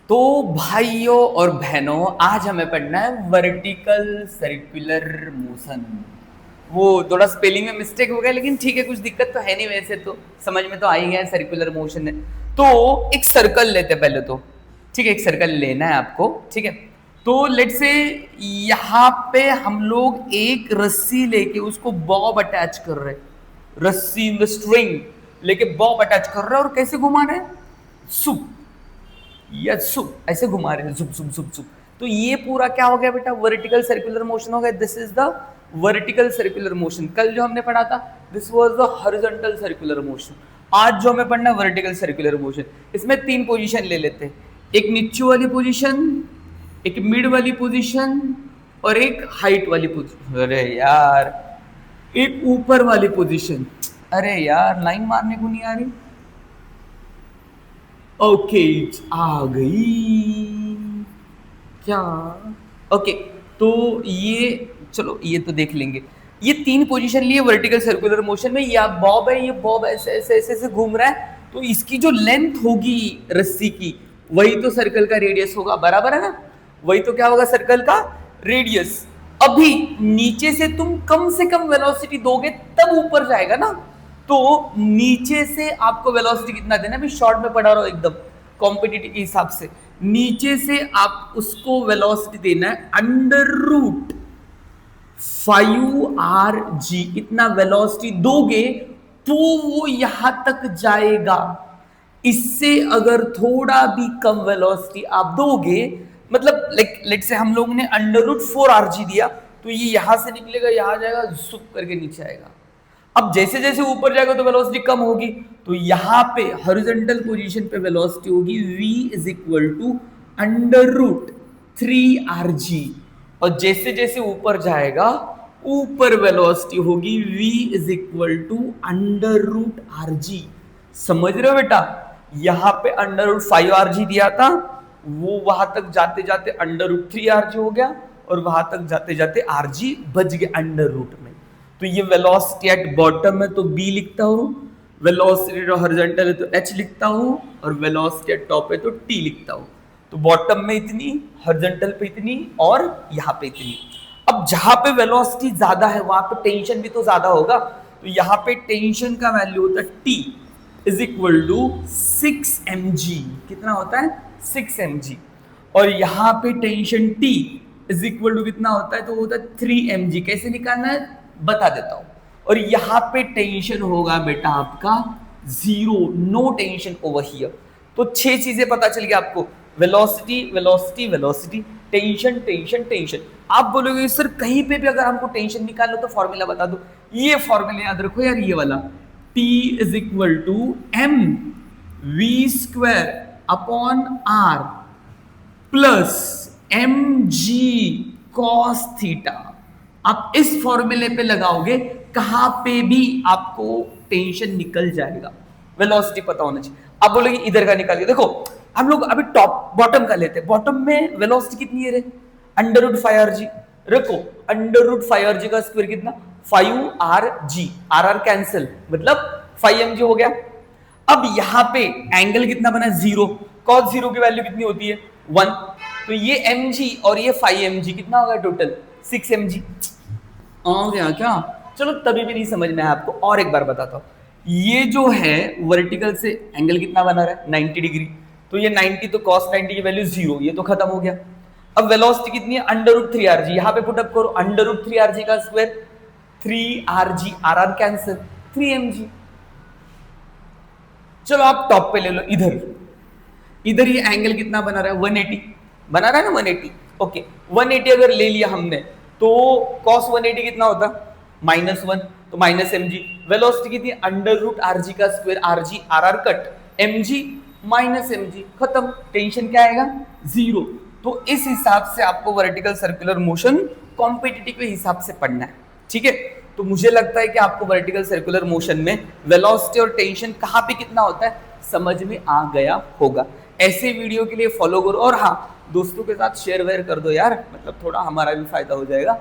तो भाइयों और बहनों, आज हमें पढ़ना है वर्टिकल सर्कुलर मोशन। वो थोड़ा स्पेलिंग में मिस्टेक हो गया, लेकिन ठीक है, कुछ दिक्कत तो है नहीं, वैसे तो समझ में तो आ ही गया सर्कुलर मोशन है। तो एक सर्कल लेते हैं पहले तो, ठीक है, एक सर्कल लेना है आपको, ठीक है। तो लेट से यहाँ पे हम लोग एक रस्सी लेके उसको बॉब अटैच कर रहे हैं, रस्सी इन द स्ट्रिंग लेके बॉब अटैच कर रहे हैं, और कैसे घुमा रहे हैं, सुप या सुप, ऐसे घुमा रहे हैं, सुप सुप सुप सुप। तो ये पूरा क्या हो गया बेटा, वर्टिकल सर्कुलर मोशन हो गया। This is the vertical circular motion. कल जो हमने पढ़ा था this was the horizontal circular motion. आज जो हमें पढ़ना है वर्टिकल सर्कुलर मोशन। इसमें तीन पोजीशन ले लेते हैं, एक नीचे वाली पोजीशन, एक मिड वाली पोजीशन, और एक हाइट वाली पोजीशन। अरे यार, एक ऊपर वाली पोजीशन। अरे यार, लाइन मारने को नहीं आ रही। ओके, आ गई क्या? ओके, तो ये चलो, ये तो देख लेंगे। ये तीन पोजीशन लिए वर्टिकल सर्कुलर मोशन में। या बॉब है, ये बॉब ऐसे ऐसे ऐसे ऐसे घूम रहा है, तो इसकी जो लेंथ होगी रस्सी की, वही तो सर्कल का रेडियस होगा, बराबर है ना? वही तो क्या होगा, सर्कल का रेडियस। अभी नीचे से तुम कम से कम वेलोसिटी दोगे तब ऊपर जाएगा ना। तो नीचे से आपको वेलोसिटी कितना देना है, अभी शॉर्ट में पढ़ा रहा हूं एकदम कॉम्पिटिटिव के हिसाब से। नीचे से आप उसको वेलोसिटी देना है अंडर रूट 5rg। इतना वेलोसिटी दोगे तो वो यहां तक जाएगा। इससे अगर थोड़ा भी कम वेलोसिटी आप दोगे, मतलब लाइक लेट से हम लोगों ने अंडर रूट 4rg दिया, तो ये यहां से निकलेगा, यहां जाएगा, सुप करके नीचे आएगा। अब जैसे जैसे ऊपर जाएगा तो वेलोसिटी कम होगी, तो यहां पे हॉरिजॉन्टल पोजीशन पे वेलोसिटी होगी v is equal to under root 3rg। और जैसे जैसे ऊपर जाएगा, ऊपर वेलोसिटी होगी v is equal to under root rg। समझ रहे हो बेटा? यहां पे अंडर रूट 5rg दिया था, वो वहां तक जाते जाते अंडर रूट 3rg हो गया, और वहां तक जाते जाते rg बच गया अंडर रूट में। तो ये वेलोसिटी एट बॉटम है तो b लिखता हूं, वेलोसिटी हॉरिजॉन्टल है तो h लिखता हूं, और वेलोसिटी एट टॉप है तो t लिखता हूं। तो बॉटम में इतनी, हॉरिजॉन्टल पे इतनी, और यहाँ पे इतनी। अब जहां पे वेलोसिटी ज्यादा है वहां पे टेंशन भी तो ज्यादा होगा, तो यहाँ पे टेंशन का वैल्यू होता है t is equal to 6 mg। कितना होता है? 6 mg। और यहाँ पे tension t is equal to कितना होता है? तो होता है 3 mg। कैसे निकालना है बता देता हूं। और यहाँ पे टेंशन होगा बेटा आपका 0, नो टेंशन ओवर हियर। तो 6 चीजें पता चल गई आपको, velocity velocity velocity, tension tension tension. आप बोलोगे सर कहीं पे भी अगर हमको टेंशन निकालना तो फॉर्मूला बता दो। ये फॉर्मूला याद रखो यार, ये वाला T is equal to m v square upon r plus mg cos theta. आप इस फॉर्मूले पे लगाओगे, कहां पे भी आपको टेंशन निकल जाएगा। वेलोसिटी पता होना चाहिए। आप बोलोगे इधर का निकालिए, देखो हम लोग अभी टॉप बॉटम का लेते हैं। बॉटम में वेलोसिटी कितनी है रे? Under root 5rg। रखो अंडर रूट 5rg का स्क्वायर कितना? 5rg। आर कैंसिल, मतलब 5mg हो गया। अब यहां पे एंगल कितना बना? 0। cos 0 की वैल्यू कितनी होती है? 1। तो ये mg और ये 5mg कितना होगा टोटल? 6mg। आ गया क्या? चलो तभी भी नहीं समझ में आया आपको, और एक बार बताता हूं। ये जो है वर्टिकल से एंगल कितना बना रहा है? 90 डिग्री। तो ये 90, तो cos 90 की वैल्यू 0, ये तो खत्म हो गया। अब वेलोसिटी कितनी है? Under root 3rg। यहां पे पुट अप करो, अंडर रूट 3rg का square 3rg, are cancel, 3mg। चलो आप टॉप पे ले लो, इधर इधर ये एंगल कितना बना रहा है? 180 बना रहा है ना, 180। ओके, 180 अगर ले लिया हमने तो cos 180 कितना होता? -1, तो -mg। वेलोसिटी कितनी? अंडर रूट rg का स्क्वायर, rg आर कट, mg -mg, खत्म। टेंशन क्या आएगा? 0। तो इस हिसाब से आपको वर्टिकल सर्कुलर मोशन कॉम्पिटिटिव के हिसाब से पढ़ना है, ठीक है। तो मुझे लगता है कि आपको वर्टिकल सर्कुलर मोशन में वेलोसिटी और टेंशन कहां पे कितना होता है समझ में आ गया होगा। ऐसे वीडियो के लिए फॉलो करो, और हाँ, दोस्तों के साथ शेयर वेयर कर दो यार, मतलब थोड़ा हमारा भी फायदा हो जाएगा।